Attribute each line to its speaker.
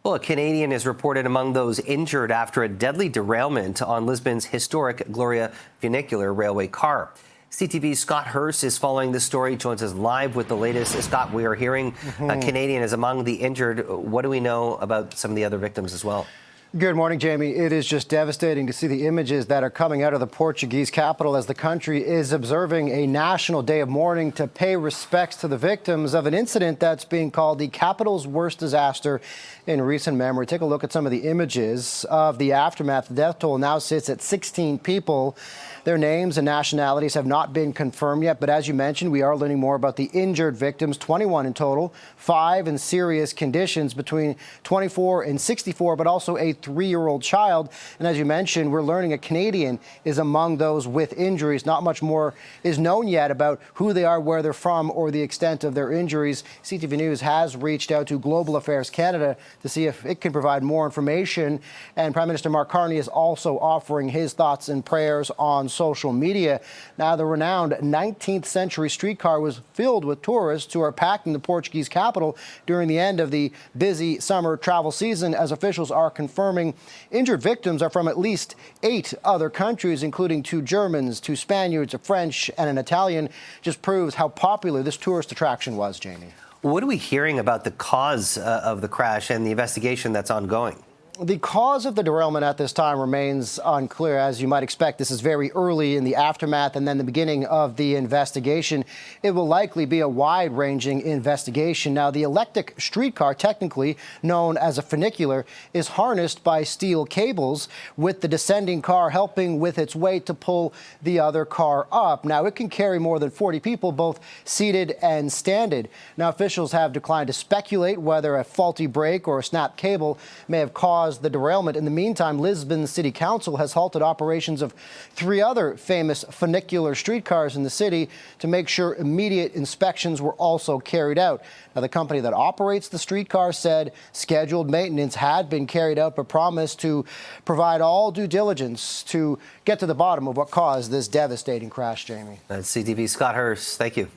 Speaker 1: Well, a Canadian is reported among those injured after a deadly derailment on Lisbon's historic Gloria funicular railway car. CTV's Scott Hurst is following this story, joins us live with the latest. Scott, we are hearing a Canadian is among the injured. What do we know about some of the other victims as well?
Speaker 2: Good morning, Jamie. It is just devastating to see the images that are coming out of the Portuguese capital as the country is observing a national day of mourning to pay respects to the victims of an incident that's being called the capital's worst disaster in recent memory. Take a look at some of the images of the aftermath. The death toll now sits at 16 people. Their names and nationalities have not been confirmed yet, but as you mentioned, we are learning more about the injured victims, 21 in total, 5 in serious conditions between 24 and 64, but also a 3-year-old child. And as you mentioned, we're learning a Canadian is among those with injuries. Not much more is known yet about who they are, where they're from, or the extent of their injuries. CTV News has reached out to Global Affairs Canada to see if it can provide more information. And Prime Minister Mark Carney is also offering his thoughts and prayers on social media. Now, the renowned 19th century streetcar was filled with tourists who are packing the Portuguese capital during the end of the busy summer travel season, as officials are confirming injured victims are from at least 8 other countries, including 2 Germans, 2 Spaniards, a French, and an Italian. Just proves how popular this tourist attraction was, Jamie.
Speaker 1: What are we hearing about the cause of the crash and the investigation that's ongoing?
Speaker 2: The cause of the derailment at this time remains unclear. As you might expect, this is very early in the aftermath and then the beginning of the investigation. It will likely be a wide-ranging investigation. Now, the electric streetcar, technically known as a funicular, is harnessed by steel cables, with the descending car helping with its weight to pull the other car up. Now, it can carry more than 40 people, both seated and standing. Now, officials have declined to speculate whether a faulty brake or a snapped cable may have caused the derailment. In the meantime, Lisbon City Council has halted operations of 3 other famous funicular streetcars in the city to make sure immediate inspections were also carried out. Now, the company that operates the streetcar said scheduled maintenance had been carried out, but promised to provide all due diligence to get to the bottom of what caused this devastating crash, Jamie.
Speaker 1: That's CTV's Scott Hurst. Thank you.